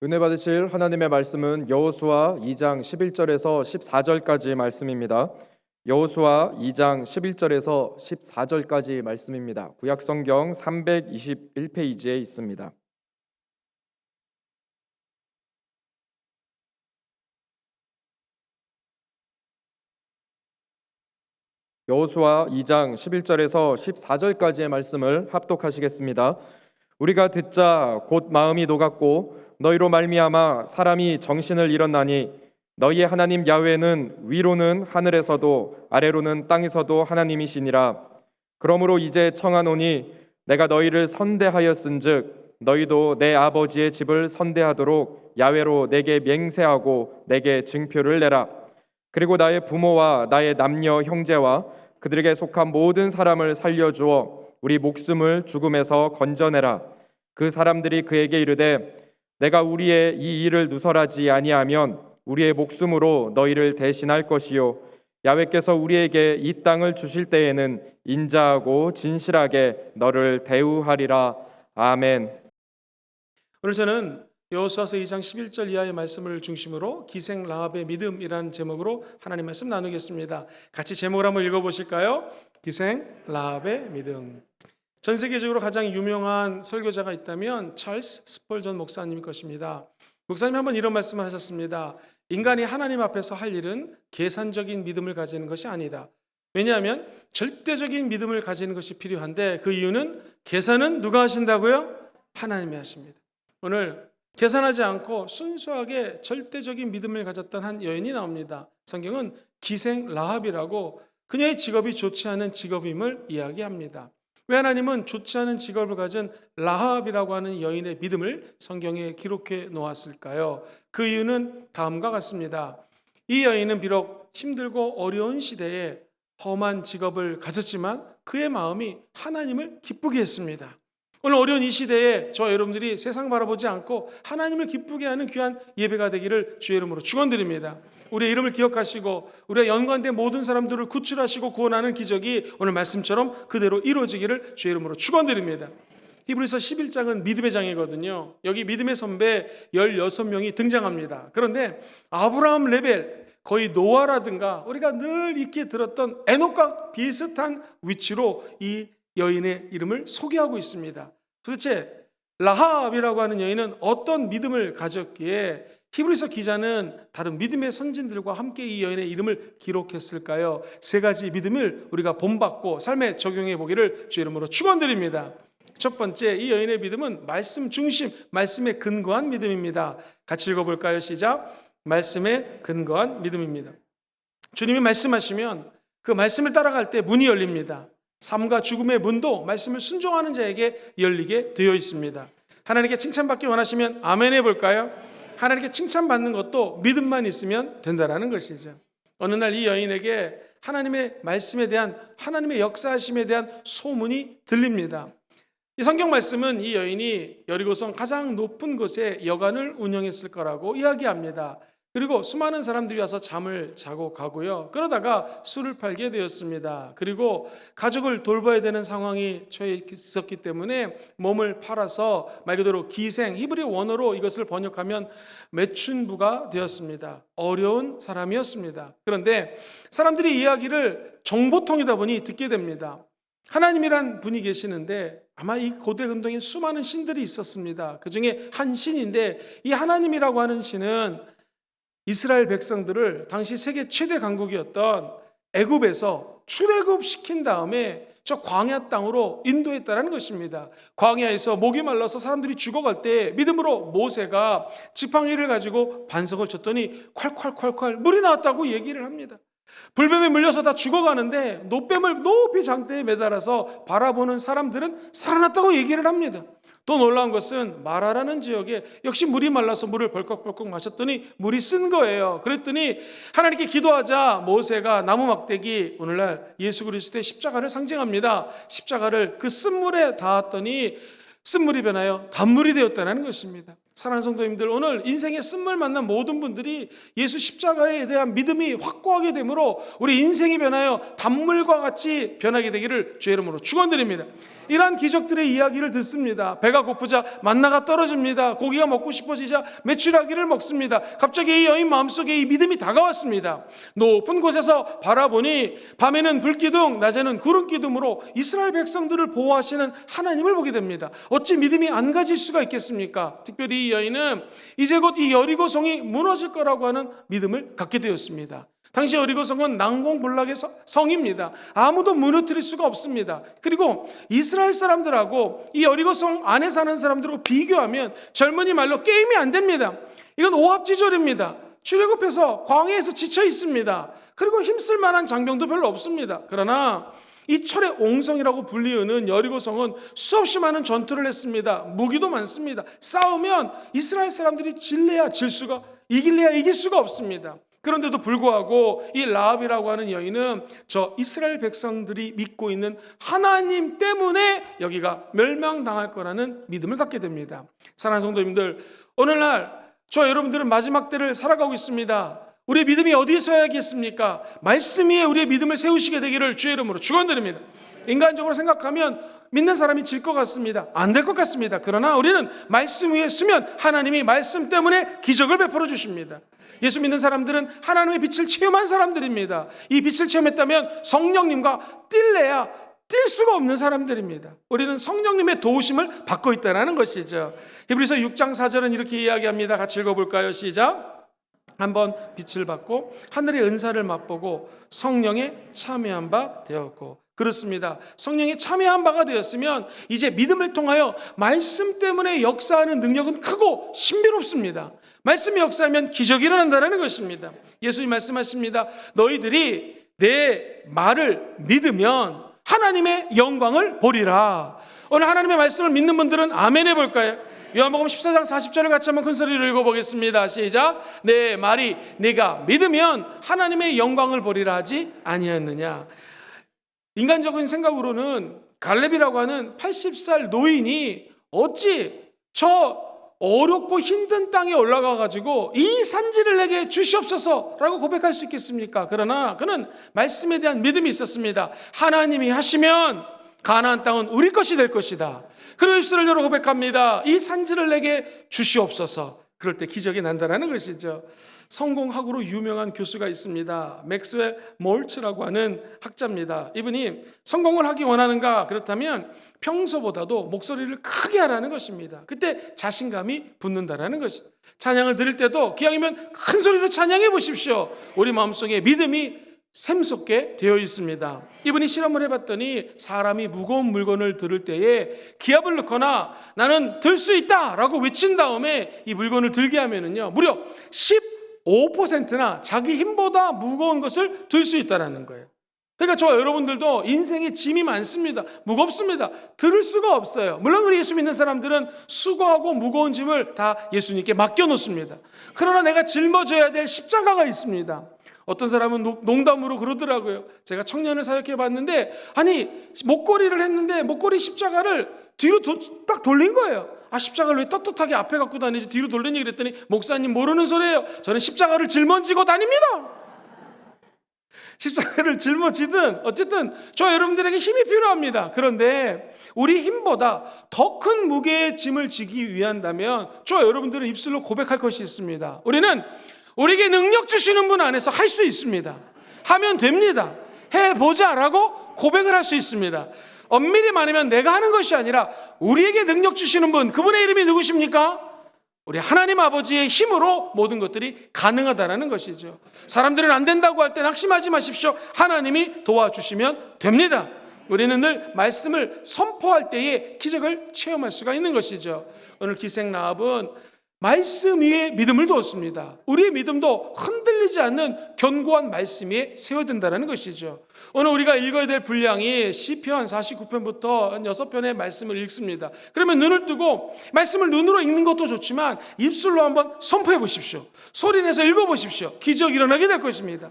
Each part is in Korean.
은혜 받으실 하나님의 말씀은 여호수아 2장 11절에서 14절까지 말씀입니다. 여호수아 2장 11절에서 14절까지 말씀입니다. 구약성경 321페이지에 있습니다. 여호수아 2장 11절에서 14절까지의 말씀을 합독하시겠습니다. 우리가 듣자 곧 마음이 녹았고 너희로 말미암아 사람이 정신을 잃었나니 너희의 하나님 야훼는 위로는 하늘에서도 아래로는 땅에서도 하나님이시니라. 그러므로 이제 청하노니 내가 너희를 선대하였은즉 너희도 내 아버지의 집을 선대하도록 야훼로 내게 맹세하고 내게 증표를 내라. 그리고 나의 부모와 나의 남녀 형제와 그들에게 속한 모든 사람을 살려주어 우리 목숨을 죽음에서 건져내라. 그 사람들이 그에게 이르되 내가 우리의 이 일을 누설하지 아니하면 우리의 목숨으로 너희를 대신할 것이요 야훼께서 우리에게 이 땅을 주실 때에는 인자하고 진실하게 너를 대우하리라. 아멘. 오늘 저는 여호수아서 2장 11절 이하의 말씀을 중심으로 기생 라합의 믿음이라는 제목으로 하나님 말씀 나누겠습니다. 같이 제목을 한번 읽어보실까요? 기생 라합의 믿음. 전 세계적으로 가장 유명한 설교자가 있다면 찰스 스펄전 목사님일 것입니다. 목사님 한번 이런 말씀을 하셨습니다. 인간이 하나님 앞에서 할 일은 계산적인 믿음을 가지는 것이 아니다. 왜냐하면 절대적인 믿음을 가지는 것이 필요한데 그 이유는 계산은 누가 하신다고요? 하나님이 하십니다. 오늘 계산하지 않고 순수하게 절대적인 믿음을 가졌던 한 여인이 나옵니다. 성경은 기생 라합이라고 그녀의 직업이 좋지 않은 직업임을 이야기합니다. 왜 하나님은 좋지 않은 직업을 가진 라합이라고 하는 여인의 믿음을 성경에 기록해 놓았을까요? 그 이유는 다음과 같습니다. 이 여인은 비록 힘들고 어려운 시대에 험한 직업을 가졌지만 그의 마음이 하나님을 기쁘게 했습니다. 오늘 어려운 이 시대에 저와 여러분들이 세상 바라보지 않고 하나님을 기쁘게 하는 귀한 예배가 되기를 주의 이름으로 축원드립니다. 우리의 이름을 기억하시고 우리가 연관된 모든 사람들을 구출하시고 구원하는 기적이 오늘 말씀처럼 그대로 이루어지기를 주의 이름으로 축원드립니다. 히브리서 11장은 믿음의 장이거든요. 여기 믿음의 선배 16명이 등장합니다. 그런데 아브라함 레벨 거의 노아라든가 우리가 늘 익히 들었던 에녹과 비슷한 위치로 이 여인의 이름을 소개하고 있습니다. 도대체 라합이라고 하는 여인은 어떤 믿음을 가졌기에 히브리서 기자는 다른 믿음의 선진들과 함께 이 여인의 이름을 기록했을까요? 세 가지 믿음을 우리가 본받고 삶에 적용해 보기를 주의 이름으로 축원드립니다. 첫 번째, 이 여인의 믿음은 말씀 중심, 말씀에 근거한 믿음입니다. 같이 읽어볼까요? 시작. 말씀에 근거한 믿음입니다. 주님이 말씀하시면 그 말씀을 따라갈 때 문이 열립니다. 삶과 죽음의 문도 말씀을 순종하는 자에게 열리게 되어 있습니다. 하나님께 칭찬받기 원하시면 아멘 해볼까요? 하나님께 칭찬받는 것도 믿음만 있으면 된다라는 것이죠. 어느 날 이 여인에게 하나님의 말씀에 대한 하나님의 역사하심에 대한 소문이 들립니다. 이 성경 말씀은 이 여인이 여리고성 가장 높은 곳에 여관을 운영했을 거라고 이야기합니다. 그리고 수많은 사람들이 와서 잠을 자고 가고요. 그러다가 술을 팔게 되었습니다. 그리고 가족을 돌봐야 되는 상황이 처해 있었기 때문에 몸을 팔아서 말 그대로 기생, 히브리 원어로 이것을 번역하면 매춘부가 되었습니다. 어려운 사람이었습니다. 그런데 사람들이 이야기를 정보통이다 보니 듣게 됩니다. 하나님이란 분이 계시는데 아마 이 고대 근동에 수많은 신들이 있었습니다. 그 중에 한 신인데 이 하나님이라고 하는 신은 이스라엘 백성들을 당시 세계 최대 강국이었던 애굽에서 출애굽시킨 다음에 저 광야 땅으로 인도했다는 것입니다. 광야에서 목이 말라서 사람들이 죽어갈 때 믿음으로 모세가 지팡이를 가지고 반석을 쳤더니 콸콸콸콸 물이 나왔다고 얘기를 합니다. 불뱀에 물려서 다 죽어가는데 노뱀을 높이 장대에 매달아서 바라보는 사람들은 살아났다고 얘기를 합니다. 또 놀라운 것은 마라라는 지역에 역시 물이 말라서 물을 벌컥벌컥 마셨더니 물이 쓴 거예요. 그랬더니 하나님께 기도하자 모세가 나무 막대기, 오늘날 예수 그리스도의 십자가를 상징합니다. 십자가를 그 쓴물에 닿았더니 쓴물이 변하여 단물이 되었다는 것입니다. 사랑하는 성도님들, 오늘 인생의 쓴물 만난 모든 분들이 예수 십자가에 대한 믿음이 확고하게 되므로 우리 인생이 변하여 단물과 같이 변하게 되기를 주의 이름으로 축원드립니다. 이러한 기적들의 이야기를 듣습니다. 배가 고프자 만나가 떨어집니다. 고기가 먹고 싶어지자 메추라기를 먹습니다. 갑자기 이 여인 마음속에 이 믿음이 다가왔습니다. 높은 곳에서 바라보니 밤에는 불기둥, 낮에는 구름기둥으로 이스라엘 백성들을 보호하시는 하나님을 보게 됩니다. 어찌 믿음이 안 가질 수가 있겠습니까? 특별히 이 여인은 이제 곧 이 여리고성이 무너질 거라고 하는 믿음을 갖게 되었습니다. 당시 여리고성은 난공불락의 성입니다. 아무도 무너뜨릴 수가 없습니다. 그리고 이스라엘 사람들하고 이 여리고성 안에 사는 사람들하고 비교하면 젊은이 말로 게임이 안 됩니다. 이건 오합지졸입니다. 출애굽해서 광야에서 지쳐 있습니다. 그리고 힘쓸 만한 장병도 별로 없습니다. 그러나 이 철의 옹성이라고 불리우는 여리고성은 수없이 많은 전투를 했습니다. 무기도 많습니다. 싸우면 이스라엘 사람들이 질래야 질 수가, 이길래야 이길 수가 없습니다. 그런데도 불구하고 이 라합이라고 하는 여인은 저 이스라엘 백성들이 믿고 있는 하나님 때문에 여기가 멸망당할 거라는 믿음을 갖게 됩니다. 사랑하는 성도님들, 오늘날 저 여러분들은 마지막 때를 살아가고 있습니다. 우리의 믿음이 어디에 서야겠습니까? 말씀 위에 우리의 믿음을 세우시게 되기를 주의 이름으로 축원드립니다. 인간적으로 생각하면 믿는 사람이 질 것 같습니다. 안 될 것 같습니다. 그러나 우리는 말씀 위에 서면 하나님이 말씀 때문에 기적을 베풀어 주십니다. 예수 믿는 사람들은 하나님의 빛을 체험한 사람들입니다. 이 빛을 체험했다면 성령님과 뛸래야 뛸 수가 없는 사람들입니다. 우리는 성령님의 도우심을 받고 있다는 것이죠. 히브리서 6장 4절은 이렇게 이야기합니다. 같이 읽어볼까요? 시작. 한번 빛을 받고 하늘의 은사를 맛보고 성령에 참여한 바 되었고. 그렇습니다. 성령에 참여한 바가 되었으면 이제 믿음을 통하여 말씀 때문에 역사하는 능력은 크고 신비롭습니다. 말씀이 역사하면 기적이 일어난다는 것입니다. 예수님 말씀하십니다. 너희들이 내 말을 믿으면 하나님의 영광을 보리라. 오늘 하나님의 말씀을 믿는 분들은 아멘 해볼까요? 요한복음 14장 40절을 같이 한번 큰 소리로 읽어보겠습니다. 시작. 내 말이 네가 믿으면 하나님의 영광을 보리라 하지 아니었느냐. 인간적인 생각으로는 갈렙이라고 하는 80살 노인이 어찌 저 어렵고 힘든 땅에 올라가 가지고 이 산지를 내게 주시옵소서라고 고백할 수 있겠습니까? 그러나 그는 말씀에 대한 믿음이 있었습니다. 하나님이 하시면 가나안 땅은 우리 것이 될 것이다. 그리고 입술을 열어 고백합니다. 이 산지를 내게 주시옵소서. 그럴 때 기적이 난다는 것이죠. 성공학으로 유명한 교수가 있습니다. 맥스웰 몰츠라고 하는 학자입니다. 이분이 성공을 하기 원하는가? 그렇다면 평소보다도 목소리를 크게 하라는 것입니다. 그때 자신감이 붙는다는 것입니다. 찬양을 드릴 때도 기왕이면 큰 소리로 찬양해 보십시오. 우리 마음속에 믿음이 샘솟게 되어 있습니다. 이분이 실험을 해봤더니 사람이 무거운 물건을 들을 때에 기압을 넣거나 나는 들 수 있다 라고 외친 다음에 이 물건을 들게 하면은요 무려 15%나 자기 힘보다 무거운 것을 들 수 있다는 거예요. 그러니까 저와 여러분들도 인생에 짐이 많습니다. 무겁습니다. 들을 수가 없어요. 물론 우리 예수 믿는 사람들은 수고하고 무거운 짐을 다 예수님께 맡겨놓습니다. 그러나 내가 짊어져야 될 십자가가 있습니다. 어떤 사람은 농담으로 그러더라고요. 제가 청년을 사역해 봤는데 아니 목걸이를 했는데 목걸이 십자가를 뒤로 딱 돌린 거예요. 아 십자가를 왜 떳떳하게 앞에 갖고 다니지 뒤로 돌리니 그랬더니 목사님 모르는 소리예요. 저는 십자가를 짊어지고 다닙니다. 십자가를 짊어지든 어쨌든 저 여러분들에게 힘이 필요합니다. 그런데 우리 힘보다 더 큰 무게의 짐을 지기 위한다면 저 여러분들은 입술로 고백할 것이 있습니다. 우리에게 능력 주시는 분 안에서 할 수 있습니다. 하면 됩니다. 해보자라고 고백을 할 수 있습니다. 엄밀히 말하면 내가 하는 것이 아니라 우리에게 능력 주시는 분, 그분의 이름이 누구십니까? 우리 하나님 아버지의 힘으로 모든 것들이 가능하다는 것이죠. 사람들은 안 된다고 할 때 낙심하지 마십시오. 하나님이 도와주시면 됩니다. 우리는 늘 말씀을 선포할 때에 기적을 체험할 수가 있는 것이죠. 오늘 기생 라합은 말씀 위에 믿음을 두었습니다. 우리의 믿음도 흔들리지 않는 견고한 말씀 위에 세워야 된다는 것이죠. 오늘 우리가 읽어야 될 분량이 시편 49편부터 한 6편의 말씀을 읽습니다. 그러면 눈을 뜨고 말씀을 눈으로 읽는 것도 좋지만 입술로 한번 선포해 보십시오. 소리내서 읽어보십시오. 기적이 일어나게 될 것입니다.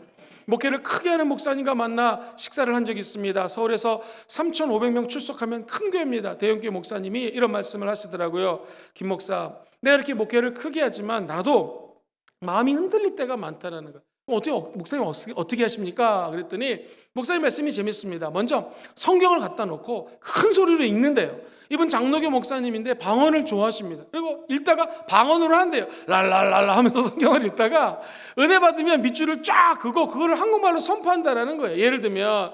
목회를 크게 하는 목사님과 만나 식사를 한 적이 있습니다. 서울에서 3,500명 출석하면 큰 교회입니다. 대형교회 목사님이 이런 말씀을 하시더라고요. 김 목사, 내가 이렇게 목회를 크게 하지만 나도 마음이 흔들릴 때가 많다는 거예요. 어떻게 목사님 어떻게 하십니까? 그랬더니 목사님 말씀이 재밌습니다. 먼저 성경을 갖다 놓고 큰 소리로 읽는데요. 이분 장로교 목사님인데 방언을 좋아하십니다. 그리고 읽다가 방언으로 한대요. 랄랄랄라 하면서 성경을 읽다가 은혜 받으면 밑줄을 쫙 그거 그거를 한국말로 선포한다라는 거예요. 예를 들면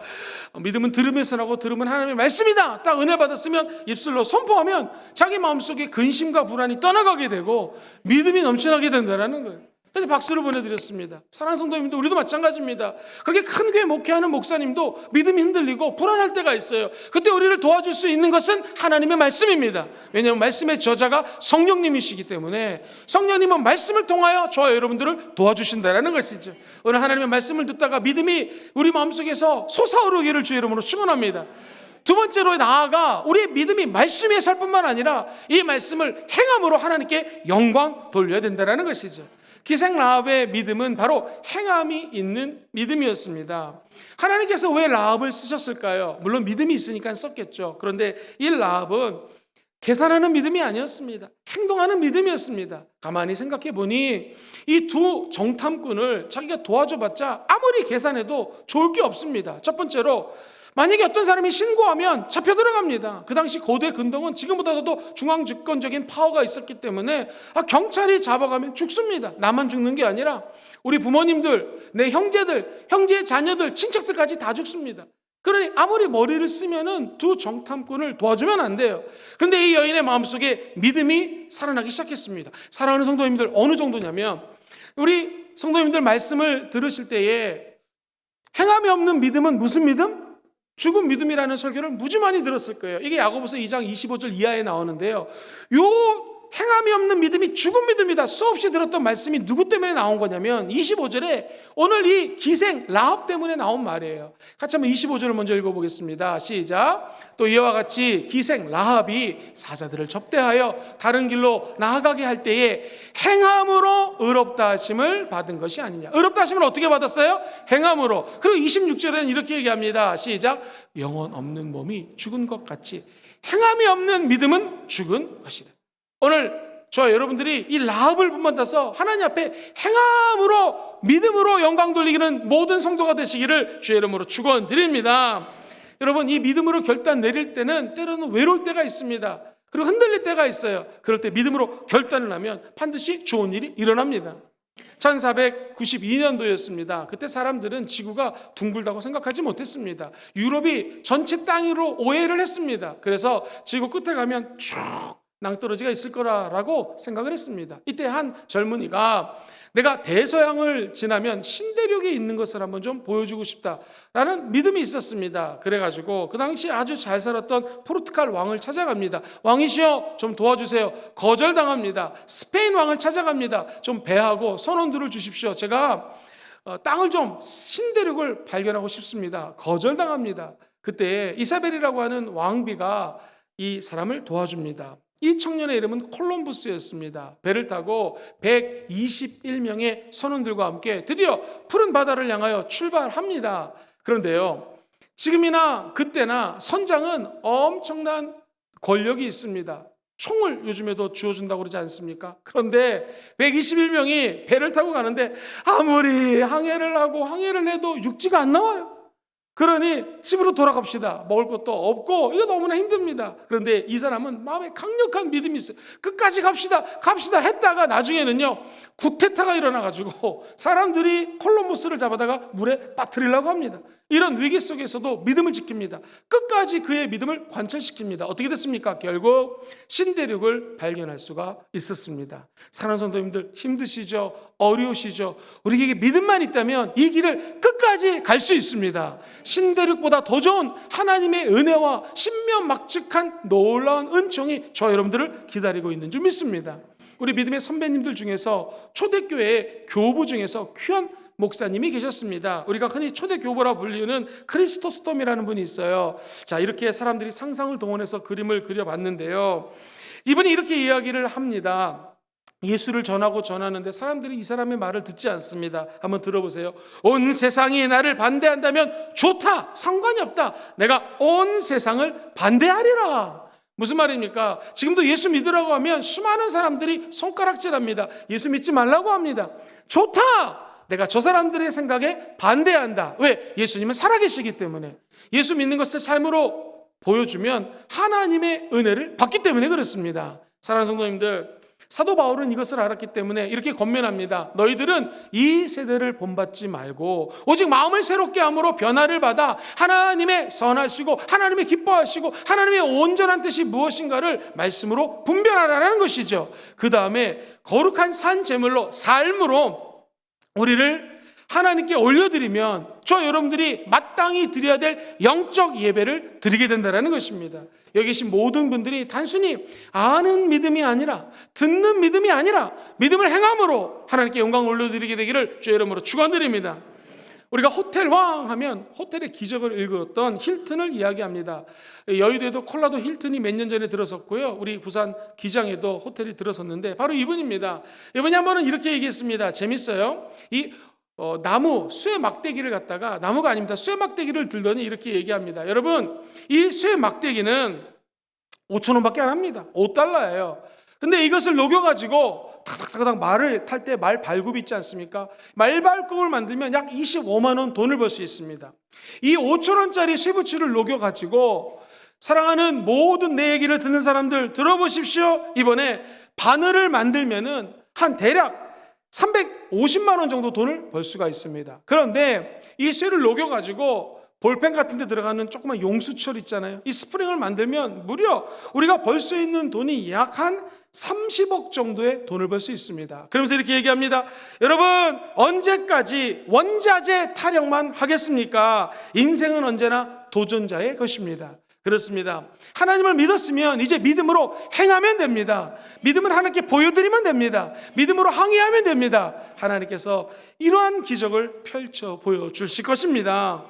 믿음은 들음에서 나고 들음은 하나님의 말씀이다. 딱 은혜 받았으면 입술로 선포하면 자기 마음속에 근심과 불안이 떠나가게 되고 믿음이 넘쳐나게 된다라는 거예요. 그래서 박수를 보내드렸습니다. 사랑하는 성도님들, 우리도 마찬가지입니다. 그렇게 큰 교회 목회하는 목사님도 믿음이 흔들리고 불안할 때가 있어요. 그때 우리를 도와줄 수 있는 것은 하나님의 말씀입니다. 왜냐하면 말씀의 저자가 성령님이시기 때문에 성령님은 말씀을 통하여 저와 여러분들을 도와주신다는 것이죠. 오늘 하나님의 말씀을 듣다가 믿음이 우리 마음속에서 솟아오르기를 주의 이름으로 축원합니다. 두 번째로 나아가 우리의 믿음이 말씀에 살 뿐만 아니라 이 말씀을 행함으로 하나님께 영광 돌려야 된다는 것이죠. 기생 라합의 믿음은 바로 행함이 있는 믿음이었습니다. 하나님께서 왜 라합을 쓰셨을까요? 물론 믿음이 있으니까 썼겠죠. 그런데 이 라합은 계산하는 믿음이 아니었습니다. 행동하는 믿음이었습니다. 가만히 생각해 보니 이 두 정탐꾼을 자기가 도와줘봤자 아무리 계산해도 좋을 게 없습니다. 첫 번째로 만약에 어떤 사람이 신고하면 잡혀 들어갑니다. 그 당시 고대 근동은 지금보다도 중앙집권적인 파워가 있었기 때문에 경찰이 잡아가면 죽습니다. 나만 죽는 게 아니라 우리 부모님들, 내 형제들, 형제의 자녀들, 친척들까지 다 죽습니다. 그러니 아무리 머리를 쓰면은 두 정탐꾼을 도와주면 안 돼요. 그런데 이 여인의 마음속에 믿음이 살아나기 시작했습니다. 사랑하는 성도님들, 어느 정도냐면 우리 성도님들 말씀을 들으실 때에 행함이 없는 믿음은 무슨 믿음? 죽은 믿음이라는 설교를 무지 많이 들었을 거예요. 이게 야고보서 2장 25절 이하에 나오는데요. 요 행함이 없는 믿음이 죽은 믿음이다. 수없이 들었던 말씀이 누구 때문에 나온 거냐면 25절에 오늘 이 기생 라합 때문에 나온 말이에요. 같이 한번 25절을 먼저 읽어보겠습니다. 시작. 또 이와 같이 기생 라합이 사자들을 접대하여 다른 길로 나아가게 할 때에 행함으로 의롭다 하심을 받은 것이 아니냐. 의롭다 하심을 어떻게 받았어요? 행함으로. 그리고 26절에는 이렇게 얘기합니다. 시작. 영혼 없는 몸이 죽은 것 같이 행함이 없는 믿음은 죽은 것이다. 오늘 저와 여러분들이 이 라합을 본받아서 하나님 앞에 행함으로 믿음으로 영광 돌리기는 모든 성도가 되시기를 주의 이름으로 축원드립니다. 여러분, 이 믿음으로 결단 내릴 때는 때로는 외로울 때가 있습니다. 그리고 흔들릴 때가 있어요. 그럴 때 믿음으로 결단을 하면 반드시 좋은 일이 일어납니다. 1492년도였습니다. 그때 사람들은 지구가 둥글다고 생각하지 못했습니다. 유럽이 전체 땅으로 오해를 했습니다. 그래서 지구 끝에 가면 쭉 낭떠러지가 있을 거라고 생각을 했습니다. 이때 한 젊은이가 내가 대서양을 지나면 신대륙에 있는 것을 한번 좀 보여주고 싶다라는 믿음이 있었습니다. 그래가지고 그 당시 아주 잘 살았던 포르투갈 왕을 찾아갑니다. 왕이시여 좀 도와주세요. 거절당합니다. 스페인 왕을 찾아갑니다. 좀 배하고 선원들을 주십시오. 제가 땅을 좀 신대륙을 발견하고 싶습니다. 거절당합니다. 그때 이사벨이라고 하는 왕비가 이 사람을 도와줍니다. 이 청년의 이름은 콜럼부스였습니다. 배를 타고 121명의 선원들과 함께 드디어 푸른 바다를 향하여 출발합니다. 그런데요, 지금이나 그때나 선장은 엄청난 권력이 있습니다. 총을 요즘에도 주어준다고 그러지 않습니까? 그런데 121명이 배를 타고 가는데 아무리 항해를 하고 항해를 해도 육지가 안 나와요. 그러니 집으로 돌아갑시다. 먹을 것도 없고 이거 너무나 힘듭니다. 그런데 이 사람은 마음에 강력한 믿음이 있어요. 끝까지 갑시다 했다가 나중에는요 구테타가 일어나가지고 사람들이 콜럼버스를 잡아다가 물에 빠뜨리려고 합니다. 이런 위기 속에서도 믿음을 지킵니다. 끝까지 그의 믿음을 관철시킵니다. 어떻게 됐습니까? 결국 신대륙을 발견할 수가 있었습니다. 사랑하는 성도님들, 힘드시죠? 어려우시죠? 우리에게 믿음만 있다면 이 길을 끝까지 갈 수 있습니다. 신대륙보다 더 좋은 하나님의 은혜와 신면막측한 놀라운 은총이 저 여러분들을 기다리고 있는 줄 믿습니다. 우리 믿음의 선배님들 중에서 초대교회 교부 중에서 귀한 목사님이 계셨습니다. 우리가 흔히 초대교부라 불리는 크리스토스톰이라는 분이 있어요. 자, 이렇게 사람들이 상상을 동원해서 그림을 그려봤는데요, 이분이 이렇게 이야기를 합니다. 예수를 전하는데 사람들이 이 사람의 말을 듣지 않습니다. 한번 들어보세요. 온 세상이 나를 반대한다면 좋다, 상관이 없다. 내가 온 세상을 반대하리라. 무슨 말입니까? 지금도 예수 믿으라고 하면 수많은 사람들이 손가락질합니다. 예수 믿지 말라고 합니다. 좋다! 내가 저 사람들의 생각에 반대한다. 왜? 예수님은 살아계시기 때문에. 예수 믿는 것을 삶으로 보여주면 하나님의 은혜를 받기 때문에 그렇습니다. 사랑하는 성도님들, 사도 바울은 이것을 알았기 때문에 이렇게 권면합니다. 너희들은 이 세대를 본받지 말고 오직 마음을 새롭게 함으로 변화를 받아 하나님의 선하시고 하나님의 기뻐하시고 하나님의 온전한 뜻이 무엇인가를 말씀으로 분별하라는 것이죠. 그 다음에 거룩한 산 제물로, 삶으로 우리를 하나님께 올려드리면 저 여러분들이 마땅히 드려야 될 영적 예배를 드리게 된다는 것입니다. 여기 계신 모든 분들이 단순히 아는 믿음이 아니라, 듣는 믿음이 아니라 믿음을 행함으로 하나님께 영광을 올려드리게 되기를 주의 이름으로 축원드립니다. 우리가 호텔 왕 하면 호텔의 기적을 일컬었던 힐튼을 이야기합니다. 여의도에도 콜라도 힐튼이 몇 년 전에 들어섰고요, 우리 부산 기장에도 호텔이 들어섰는데 바로 이분입니다. 이분이 한 번은 이렇게 얘기했습니다. 재밌어요. 나무 쇠 막대기를 갖다가, 나무가 아닙니다, 쇠 막대기를 들더니 이렇게 얘기합니다. 여러분, 이 쇠 막대기는 5,000원밖에 안 합니다. 5달러예요. 근데 이것을 녹여가지고 탁탁탁탁 말을 탈 때 말 발굽이 있지 않습니까? 말 발굽을 만들면 약 25만 원 돈을 벌 수 있습니다. 이 5,000원짜리 쇠붙이를 녹여가지고, 사랑하는 모든 내 얘기를 듣는 사람들 들어보십시오. 이번에 바늘을 만들면은 한 대략 350만 원 정도 돈을 벌 수가 있습니다. 그런데 이 쇠를 녹여가지고 볼펜 같은 데 들어가는 조그만 용수철 있잖아요. 이 스프링을 만들면 무려 우리가 벌 수 있는 돈이 약 한 30억 정도의 돈을 벌 수 있습니다. 그러면서 이렇게 얘기합니다. 여러분, 언제까지 원자재 타령만 하겠습니까? 인생은 언제나 도전자의 것입니다. 그렇습니다. 하나님을 믿었으면 이제 믿음으로 행하면 됩니다. 믿음을 하나님께 보여드리면 됩니다. 믿음으로 항의하면 됩니다. 하나님께서 이러한 기적을 펼쳐 보여주실 것입니다.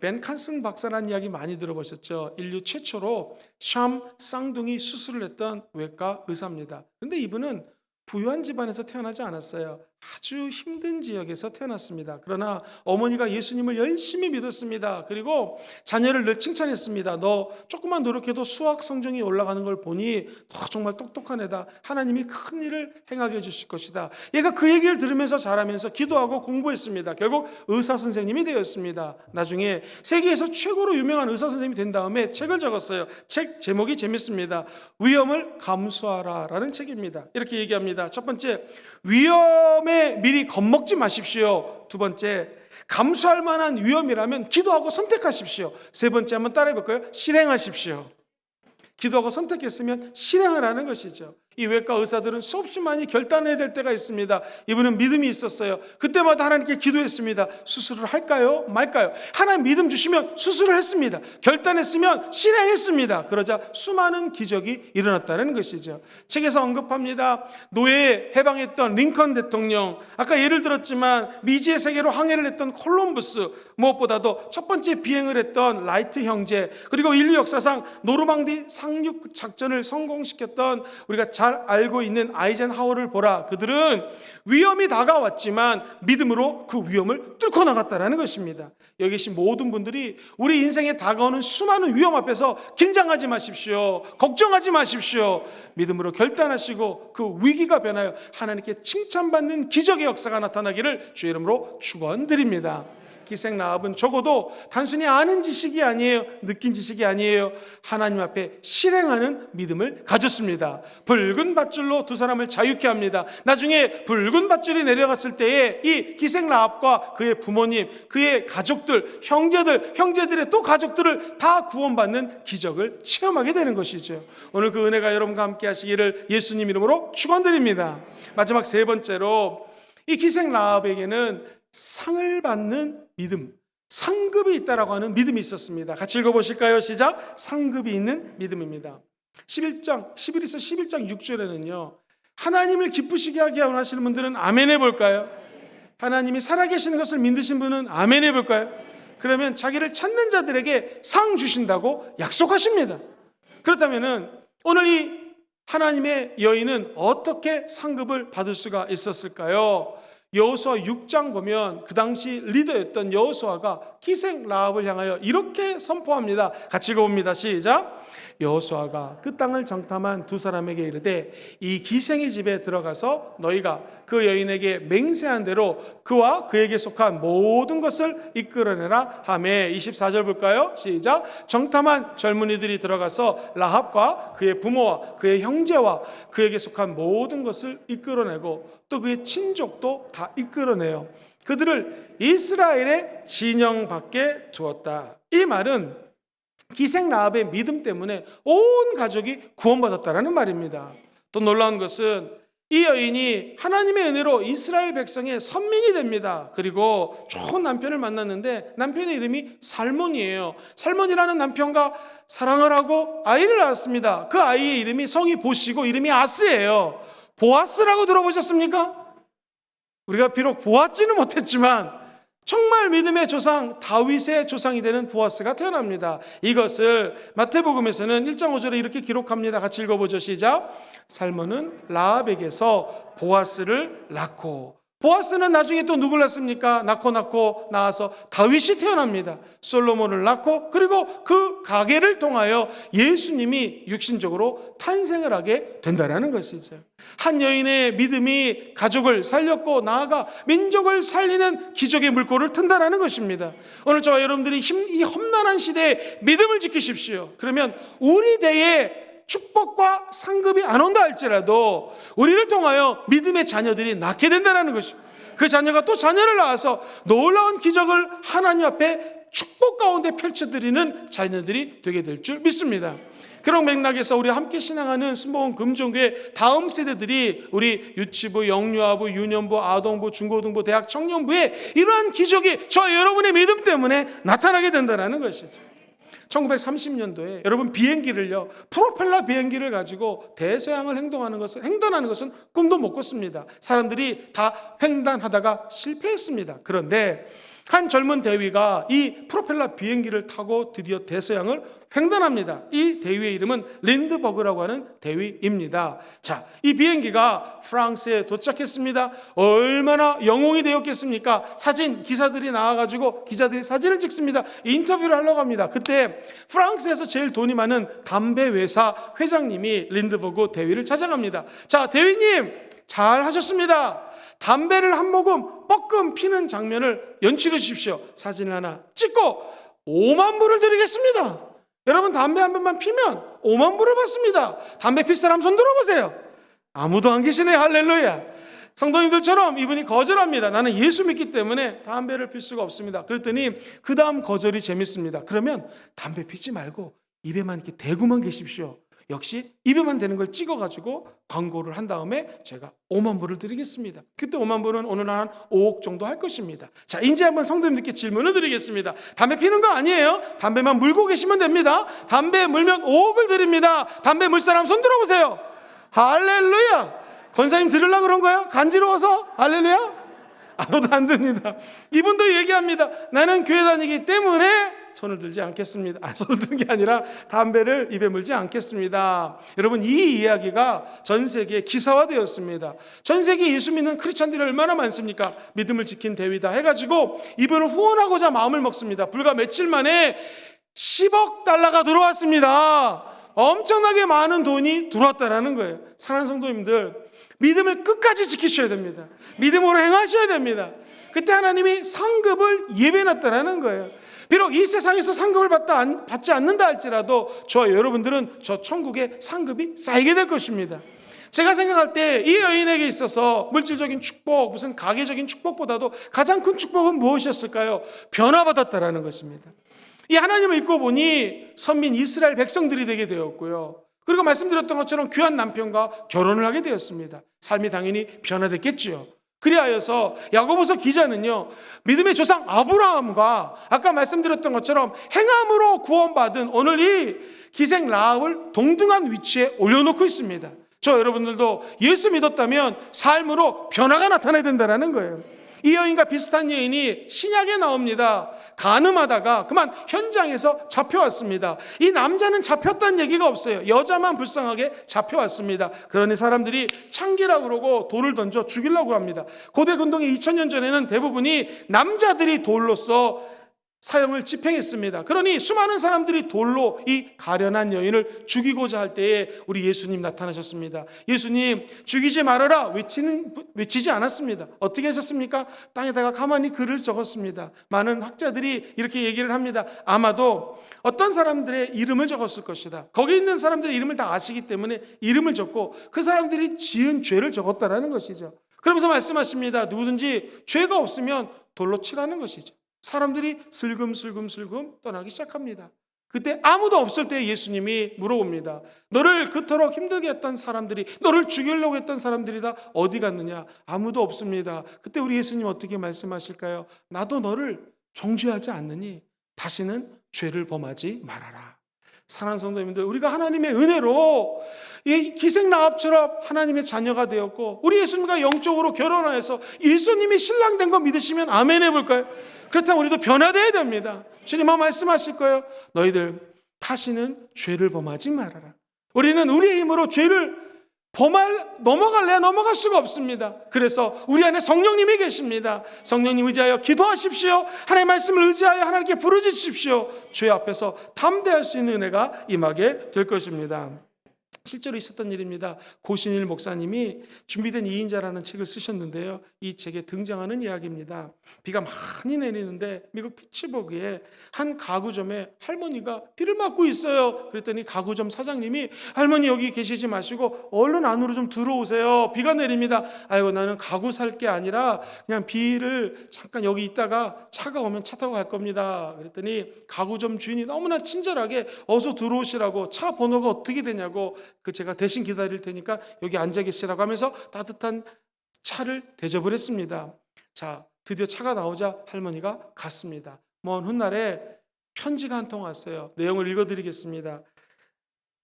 벤 칸슨 박사라는 이야기 많이 들어보셨죠? 인류 최초로 샴 쌍둥이 수술을 했던 외과 의사입니다. 그런데 이분은 부유한 집안에서 태어나지 않았어요. 아주 힘든 지역에서 태어났습니다. 그러나 어머니가 예수님을 열심히 믿었습니다. 그리고 자녀를 늘 칭찬했습니다. 너 조금만 노력해도 수학 성적이 올라가는 걸 보니 너 정말 똑똑한 애다. 하나님이 큰 일을 행하게 해주실 것이다. 얘가 그 얘기를 들으면서 자라면서 기도하고 공부했습니다. 결국 의사 선생님이 되었습니다. 나중에 세계에서 최고로 유명한 의사 선생님이 된 다음에 책을 적었어요. 책 제목이 재밌습니다. 위험을 감수하라 라는 책입니다. 이렇게 얘기합니다. 첫 번째, 위험에 미리 겁먹지 마십시오. 두 번째, 감수할 만한 위험이라면 기도하고 선택하십시오. 세 번째, 한번 따라해 볼까요? 실행하십시오. 기도하고 선택했으면 실행을 하는 것이죠. 이 외과 의사들은 수없이 많이 결단해야 될 때가 있습니다. 이분은 믿음이 있었어요. 그때마다 하나님께 기도했습니다. 수술을 할까요? 말까요? 하나님 믿음 주시면 수술을 했습니다. 결단했으면 실행했습니다. 그러자 수많은 기적이 일어났다는 것이죠. 책에서 언급합니다. 노예에 해방했던 링컨 대통령, 아까 예를 들었지만 미지의 세계로 항해를 했던 콜럼부스, 무엇보다도 첫 번째 비행을 했던 라이트 형제, 그리고 인류 역사상 노르망디 상륙 작전을 성공시켰던 우리가 잘 알고 있는 아이젠하워를 보라. 그들은 위험이 다가왔지만 믿음으로 그 위험을 뚫고 나갔다는 것입니다. 여기 계신 모든 분들이 우리 인생에 다가오는 수많은 위험 앞에서 긴장하지 마십시오. 걱정하지 마십시오. 믿음으로 결단하시고 그 위기가 변하여 하나님께 칭찬받는 기적의 역사가 나타나기를 주의 이름으로 축원드립니다. 기생 라합은 적어도 단순히 아는 지식이 아니에요. 느낀 지식이 아니에요. 하나님 앞에 실행하는 믿음을 가졌습니다. 붉은 밧줄로 두 사람을 자유케 합니다. 나중에 붉은 밧줄이 내려갔을 때에 이 기생 라합과 그의 부모님, 그의 가족들, 형제들의 또 가족들을 다 구원받는 기적을 체험하게 되는 것이죠. 오늘 그 은혜가 여러분과 함께 하시기를 예수님 이름으로 축원드립니다. 마지막 세 번째로, 이 기생 라합에게는 상을 받는 믿음, 상급이 있다라고 하는 믿음이 있었습니다. 같이 읽어보실까요? 시작. 상급이 있는 믿음입니다. 11장 6절에는요, 하나님을 기쁘시게 하게 원하시는 분들은 아멘 해볼까요? 하나님이 살아계시는 것을 믿으신 분은 아멘 해볼까요? 그러면 자기를 찾는 자들에게 상 주신다고 약속하십니다. 그렇다면 오늘 이 하나님의 여인은 어떻게 상급을 받을 수가 있었을까요? 여호수아 6장 보면 그 당시 리더였던 여호수아가 기생 라합을 향하여 이렇게 선포합니다. 같이 읽어봅니다. 시작. 여호수아가 그 땅을 정탐한 두 사람에게 이르되 이 기생의 집에 들어가서 너희가 그 여인에게 맹세한 대로 그와 그에게 속한 모든 것을 이끌어내라 하매. 24절 볼까요? 시작. 정탐한 젊은이들이 들어가서 라합과 그의 부모와 그의 형제와 그에게 속한 모든 것을 이끌어내고 또 그의 친족도 다 이끌어내요. 그들을 이스라엘의 진영 밖에 두었다. 이 말은 기생 라합의 믿음 때문에 온 가족이 구원받았다라는 말입니다. 또 놀라운 것은 이 여인이 하나님의 은혜로 이스라엘 백성의 선민이 됩니다. 그리고 좋은 남편을 만났는데 남편의 이름이 살몬이에요. 살몬이라는 남편과 사랑을 하고 아이를 낳았습니다. 그 아이의 이름이 성이 보시고 이름이 아스예요. 보아스라고 들어보셨습니까? 우리가 비록 보았지는 못했지만 정말 믿음의 조상 다윗의 조상이 되는 보아스가 태어납니다. 이것을 마태복음에서는 1장 5절에 이렇게 기록합니다. 같이 읽어보죠. 시작. 살몬은 라합에게서 보아스를 낳고, 보아스는 나중에 또 누굴 낳습니까? 낳고 낳아서 다윗이 태어납니다. 솔로몬을 낳고, 그리고 그 가계를 통하여 예수님이 육신적으로 탄생을 하게 된다는 것이죠. 한 여인의 믿음이 가족을 살렸고 나아가 민족을 살리는 기적의 물꼬를 튼다는 것입니다. 오늘 저와 여러분들이 이 험난한 시대에 믿음을 지키십시오. 그러면 우리 대에 축복과 상급이 안 온다 할지라도 우리를 통하여 믿음의 자녀들이 낳게 된다는 것입니다. 그 자녀가 또 자녀를 낳아서 놀라운 기적을 하나님 앞에 축복 가운데 펼쳐드리는 자녀들이 되게 될 줄 믿습니다. 그런 맥락에서 우리 함께 신앙하는 순복음 금종교회 다음 세대들이 우리 유치부, 영유아부, 유년부, 아동부, 중고등부, 대학 청년부에 이러한 기적이 저와 여러분의 믿음 때문에 나타나게 된다는 것이죠. 1930년도에 여러분 비행기를요, 프로펠러 비행기를 가지고 대서양을 횡단하는 것은 꿈도 못 꿨습니다. 사람들이 다 횡단하다가 실패했습니다. 그런데 한 젊은 대위가 이 프로펠러 비행기를 타고 드디어 대서양을 횡단합니다. 이 대위의 이름은 린드버그라고 하는 대위입니다. 자, 이 비행기가 프랑스에 도착했습니다. 얼마나 영웅이 되었겠습니까? 사진 기사들이 나와가지고 기자들이 사진을 찍습니다. 인터뷰를 하려고 합니다. 그때 프랑스에서 제일 돈이 많은 담배 회사 회장님이 린드버그 대위를 찾아갑니다. 자, 대위님 잘 하셨습니다. 담배를 한 모금 뻐끔 피는 장면을 연출해 주십시오. 사진을 하나 찍고 5만 불을 드리겠습니다. 여러분 담배 한 번만 피면 5만 불을 받습니다. 담배 필 사람 손 들어보세요. 아무도 안 계시네요. 할렐루야. 성도님들처럼 이분이 거절합니다. 나는 예수 믿기 때문에 담배를 필 수가 없습니다. 그랬더니 그 다음 거절이 재밌습니다. 그러면 담배 피지 말고 입에만 이렇게 대고만 계십시오. 역시 입에만 대는 걸 찍어가지고 광고를 한 다음에 제가 5만 불을 드리겠습니다. 그때 5만 불은 오늘 한 5억 정도 할 것입니다. 자, 이제 한번 성도님들께 질문을 드리겠습니다. 담배 피는 거 아니에요. 담배만 물고 계시면 됩니다. 담배 물면 5억을 드립니다. 담배 물 사람 손 들어보세요. 할렐루야. 권사님 들으려고 그런 거예요? 간지러워서? 할렐루야. 아무도 안 듭니다. 이분도 얘기합니다. 나는 교회 다니기 때문에 손을 들지 않겠습니다. 손을 드는 게 아니라 담배를 입에 물지 않겠습니다. 여러분, 이 이야기가 전 세계에 기사화되었습니다. 전 세계에 예수 믿는 크리스찬들이 얼마나 많습니까? 믿음을 지킨 대위다 해가지고 이분을 후원하고자 마음을 먹습니다. 불과 며칠 만에 10억 달러가 들어왔습니다. 엄청나게 많은 돈이 들어왔다는 거예요. 사랑하는 성도님들, 믿음을 끝까지 지키셔야 됩니다. 믿음으로 행하셔야 됩니다. 그때 하나님이 상급을 예배해놨다는 거예요. 비록 이 세상에서 상급을 받지 않는다 할지라도 저와 여러분들은 저 천국에 상급이 쌓이게 될 것입니다. 제가 생각할 때 이 여인에게 있어서 물질적인 축복, 무슨 가계적인 축복보다도 가장 큰 축복은 무엇이었을까요? 변화받았다라는 것입니다. 이 하나님을 믿고 보니 선민 이스라엘 백성들이 되게 되었고요. 그리고 말씀드렸던 것처럼 귀한 남편과 결혼을 하게 되었습니다. 삶이 당연히 변화됐겠지요. 그리하여서 야고보서 기자는요, 믿음의 조상 아브라함과 아까 말씀드렸던 것처럼 행함으로 구원받은 오늘 이 기생 라합을 동등한 위치에 올려놓고 있습니다. 저 여러분들도 예수 믿었다면 삶으로 변화가 나타나야 된다는 거예요. 이 여인과 비슷한 여인이 신약에 나옵니다. 간음하다가 그만 현장에서 잡혀왔습니다. 이 남자는 잡혔다는 얘기가 없어요. 여자만 불쌍하게 잡혀왔습니다. 그러니 사람들이 창기라고 그러고 돌을 던져 죽이려고 합니다. 고대 근동의 2000년 전에는 대부분이 남자들이 돌로서 사형을 집행했습니다. 그러니 수많은 사람들이 돌로 이 가련한 여인을 죽이고자 할 때에 우리 예수님 나타나셨습니다. 예수님 죽이지 말아라 외치지 않았습니다. 어떻게 하셨습니까? 땅에다가 가만히 글을 적었습니다. 많은 학자들이 이렇게 얘기를 합니다. 아마도 어떤 사람들의 이름을 적었을 것이다. 거기 있는 사람들의 이름을 다 아시기 때문에 이름을 적고 그 사람들이 지은 죄를 적었다라는 것이죠. 그러면서 말씀하십니다. 누구든지 죄가 없으면 돌로 치라는 것이죠. 사람들이 슬금슬금 떠나기 시작합니다. 그때 아무도 없을 때 예수님이 물어봅니다. 너를 그토록 힘들게 했던 사람들이, 너를 죽이려고 했던 사람들이 다 어디 갔느냐? 아무도 없습니다. 그때 우리 예수님 어떻게 말씀하실까요? 나도 너를 정죄하지 않느니 다시는 죄를 범하지 말아라. 사랑하는 성도님들, 우리가 하나님의 은혜로 이 기생라합처럼 하나님의 자녀가 되었고 우리 예수님과 영적으로 결혼하여서 예수님이 신랑 된 거 믿으시면 아멘 해볼까요? 그렇다면 우리도 변화되어야 됩니다. 주님 말씀하실 거예요. 너희들 다시는 죄를 범하지 말아라. 우리는 우리의 힘으로 죄를 넘어갈 수가 없습니다. 그래서 우리 안에 성령님이 계십니다. 성령님 의지하여 기도하십시오. 하나님의 말씀을 의지하여 하나님께 부르짖으십시오. 죄 앞에서 담대할 수 있는 은혜가 임하게 될 것입니다. 실제로 있었던 일입니다. 고신일 목사님이 준비된 2인자라는 책을 쓰셨는데요. 이 책에 등장하는 이야기입니다. 비가 많이 내리는데 미국 피츠버그에 한 가구점에 할머니가 비를 맞고 있어요. 그랬더니 가구점 사장님이 할머니 여기 계시지 마시고 얼른 안으로 좀 들어오세요. 비가 내립니다. 아이고 나는 가구 살 게 아니라 그냥 비를 잠깐 여기 있다가 차가 오면 차 타고 갈 겁니다. 그랬더니 가구점 주인이 너무나 친절하게 어서 들어오시라고 차 번호가 어떻게 되냐고 제가 대신 기다릴 테니까 여기 앉아 계시라고 하면서 따뜻한 차를 대접을 했습니다. 자, 드디어 차가 나오자 할머니가 갔습니다. 먼 훗날에 편지가 한 통 왔어요. 내용을 읽어드리겠습니다.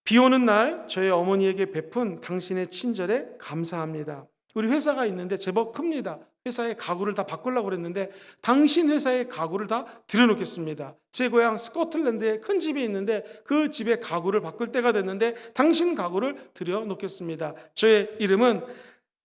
비 오는 날 저희 어머니에게 베푼 당신의 친절에 감사합니다. 우리 회사가 있는데 제법 큽니다. 회사의 가구를 다 바꾸려고 그랬는데 당신 회사의 가구를 다 들여놓겠습니다. 제 고향 스코틀랜드에 큰 집이 있는데 그 집의 가구를 바꿀 때가 됐는데 당신 가구를 들여놓겠습니다. 저의 이름은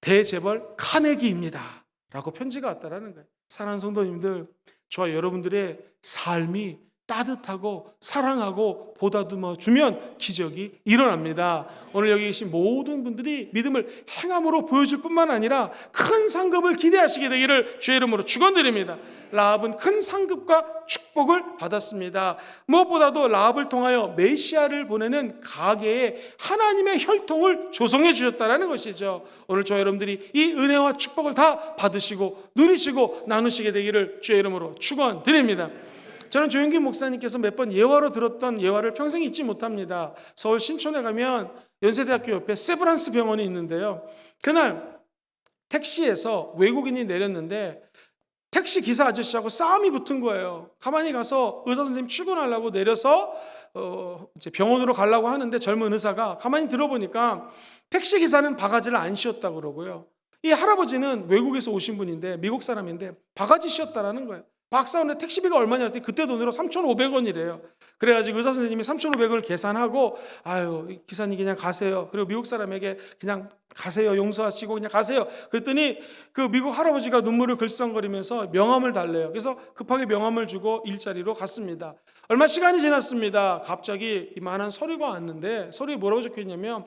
대재벌 카네기입니다. 라고 편지가 왔다라는 거예요. 사랑하는 성도님들, 저와 여러분들의 삶이 따뜻하고 사랑하고 보다듬어 주면 기적이 일어납니다. 오늘 여기 계신 모든 분들이 믿음을 행함으로 보여줄 뿐만 아니라 큰 상급을 기대하시게 되기를 주의 이름으로 축원드립니다. 라합은 큰 상급과 축복을 받았습니다. 무엇보다도 라합을 통하여 메시아를 보내는 가게에 하나님의 혈통을 조성해 주셨다는 것이죠. 오늘 저와 여러분들이 이 은혜와 축복을 다 받으시고 누리시고 나누시게 되기를 주의 이름으로 축원드립니다. 저는 조영균 목사님께서 몇 번 예화로 들었던 예화를 평생 잊지 못합니다. 서울 신촌에 가면 연세대학교 옆에 세브란스 병원이 있는데요. 그날 택시에서 외국인이 내렸는데 택시 기사 아저씨하고 싸움이 붙은 거예요. 가만히 가서 의사 선생님 출근하려고 내려서 이제 병원으로 가려고 하는데 젊은 의사가 가만히 들어보니까 택시 기사는 바가지를 안 씌웠다고 그러고요. 이 할아버지는 외국에서 오신 분인데 미국 사람인데 바가지 씌웠다라는 거예요. 박사원에 택시비가 얼마냐 했더니 그때 돈으로 3,500원이래요. 그래가지고 의사 선생님이 3,500원을 계산하고 아유 기사님 그냥 가세요. 그리고 미국 사람에게 그냥 가세요. 용서하시고 그냥 가세요. 그랬더니 그 미국 할아버지가 눈물을 글썽거리면서 명함을 달래요. 그래서 급하게 명함을 주고 일자리로 갔습니다. 얼마 시간이 지났습니다. 갑자기 이만한 서류가 왔는데 서류에 뭐라고 적혀있냐면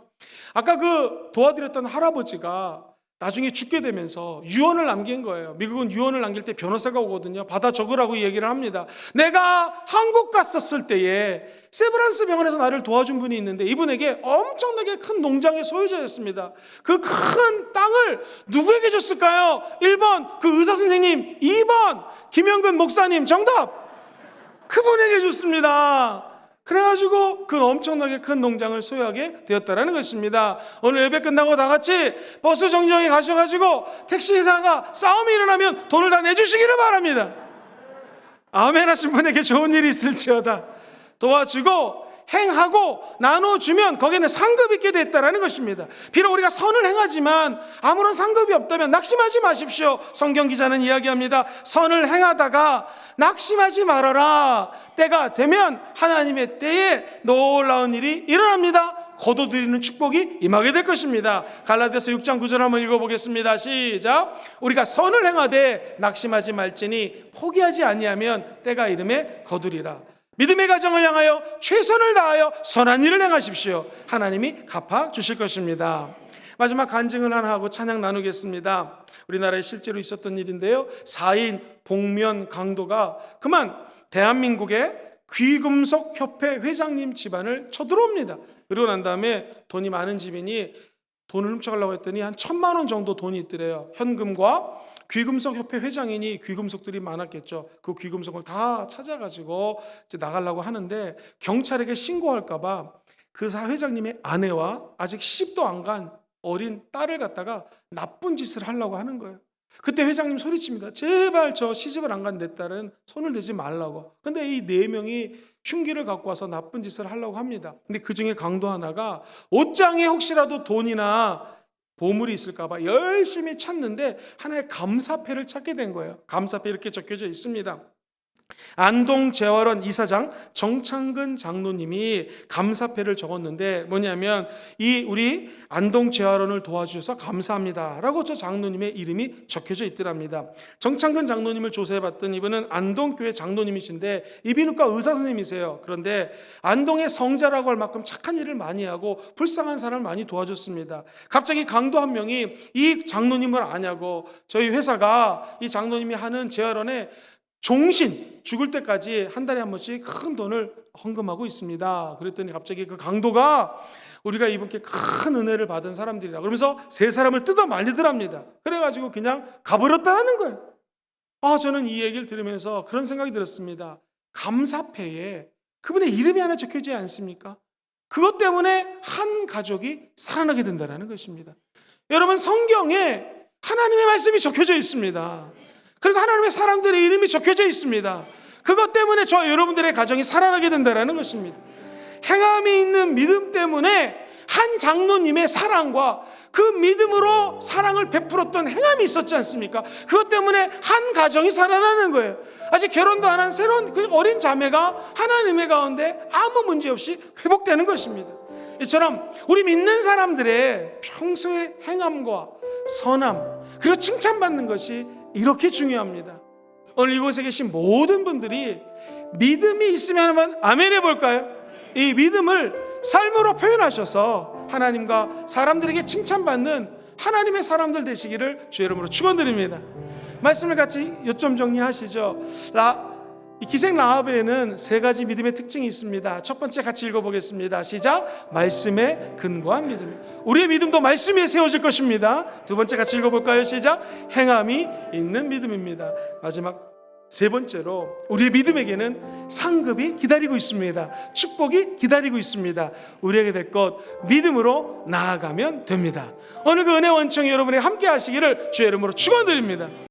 아까 그 도와드렸던 할아버지가 나중에 죽게 되면서 유언을 남긴 거예요. 미국은 유언을 남길 때 변호사가 오거든요. 받아 적으라고 얘기를 합니다. 내가 한국 갔었을 때에 세브란스 병원에서 나를 도와준 분이 있는데 이분에게 엄청나게 큰 농장의 소유자였습니다. 그 큰 땅을 누구에게 줬을까요? 1번 그 의사 선생님, 2번 김영근 목사님. 정답! 그분에게 줬습니다. 그래가지고 그 엄청나게 큰 농장을 소유하게 되었다는 것입니다. 오늘 예배 끝나고 다 같이 버스 정류장에 가셔가지고 택시기사가 싸움이 일어나면 돈을 다 내주시기를 바랍니다. 아멘 하신 분에게 좋은 일이 있을지어다. 도와주고 행하고 나눠주면 거기에는 상급이 있게 됐다라는 것입니다. 비록 우리가 선을 행하지만 아무런 상급이 없다면 낙심하지 마십시오. 성경 기자는 이야기합니다. 선을 행하다가 낙심하지 말아라. 때가 되면 하나님의 때에 놀라운 일이 일어납니다. 거둬들이는 축복이 임하게 될 것입니다. 갈라디아서 6장 9절 한번 읽어보겠습니다. 시작. 우리가 선을 행하되 낙심하지 말지니 포기하지 아니하면 때가 이름에 거두리라. 믿음의 가정을 향하여 최선을 다하여 선한 일을 행하십시오. 하나님이 갚아주실 것입니다. 마지막 간증을 하나 하고 찬양 나누겠습니다. 우리나라에 실제로 있었던 일인데요, 4인 복면 강도가 그만 대한민국의 귀금속협회 회장님 집안을 쳐들어옵니다. 그리고 난 다음에 돈이 많은 집이니 돈을 훔쳐가려고 했더니 한 1,000만 원 정도 돈이 있더래요. 현금과 귀금속협회 회장이니 귀금속들이 많았겠죠. 그 귀금속을 다 찾아가지고 이제 나가려고 하는데 경찰에게 신고할까봐 그 회장님의 아내와 아직 시집도 안 간 어린 딸을 갖다가 나쁜 짓을 하려고 하는 거예요. 그때 회장님 소리칩니다. 제발 저 시집을 안 간 내 딸은 손을 대지 말라고. 근데 이 4명이 흉기를 갖고 와서 나쁜 짓을 하려고 합니다. 근데 그 중에 강도 하나가 옷장에 혹시라도 돈이나 보물이 있을까봐 열심히 찾는데 하나의 감사패를 찾게 된 거예요. 감사패 이렇게 적혀져 있습니다. 안동재활원 이사장 정창근 장로님이 감사패를 적었는데 뭐냐면 이 우리 안동재활원을 도와주셔서 감사합니다 라고 저 장로님의 이름이 적혀져 있더랍니다. 정창근 장로님을 조사해봤더니 이분은 안동교회 장로님이신데 이비인후과 의사 선생님이세요. 그런데 안동의 성자라고 할 만큼 착한 일을 많이 하고 불쌍한 사람을 많이 도와줬습니다. 갑자기 강도 한 명이 이 장로님을 아냐고 저희 회사가 이 장로님이 하는 재활원에 종신 죽을 때까지 한 달에 한 번씩 큰 돈을 헌금하고 있습니다. 그랬더니 갑자기 그 강도가 우리가 이분께 큰 은혜를 받은 사람들이라 그러면서 3사람을 뜯어 말리더랍니다. 그래가지고 그냥 가버렸다는 거예요. 저는 이 얘기를 들으면서 그런 생각이 들었습니다. 감사패에 그분의 이름이 하나 적혀지지 않습니까? 그것 때문에 한 가족이 살아나게 된다는 것입니다. 여러분, 성경에 하나님의 말씀이 적혀져 있습니다. 그리고 하나님의 사람들의 이름이 적혀져 있습니다. 그것 때문에 저와 여러분들의 가정이 살아나게 된다는 것입니다. 행함이 있는 믿음 때문에 한 장로님의 사랑과 그 믿음으로 사랑을 베풀었던 행함이 있었지 않습니까? 그것 때문에 한 가정이 살아나는 거예요. 아직 결혼도 안 한 새로운 그 어린 자매가 하나님의 가운데 아무 문제 없이 회복되는 것입니다. 이처럼 우리 믿는 사람들의 평소의 행함과 선함, 그리고 칭찬받는 것이 이렇게 중요합니다. 오늘 이곳에 계신 모든 분들이 믿음이 있으면 한번 아멘 해볼까요? 이 믿음을 삶으로 표현하셔서 하나님과 사람들에게 칭찬받는 하나님의 사람들 되시기를 주의 이름으로 축원드립니다. 말씀을 같이 요점 정리하시죠. 이 기생 라합에는 3가지 믿음의 특징이 있습니다. 첫 번째 같이 읽어보겠습니다. 시작. 말씀에 근거한 믿음. 우리의 믿음도 말씀 위에 세워질 것입니다. 2번째 같이 읽어볼까요? 시작. 행함이 있는 믿음입니다. 마지막 3번째로 우리의 믿음에게는 상급이 기다리고 있습니다. 축복이 기다리고 있습니다. 우리에게 될 것 믿음으로 나아가면 됩니다. 오늘 그 은혜 원청 여러분이 함께 하시기를 주의 이름으로 축원드립니다.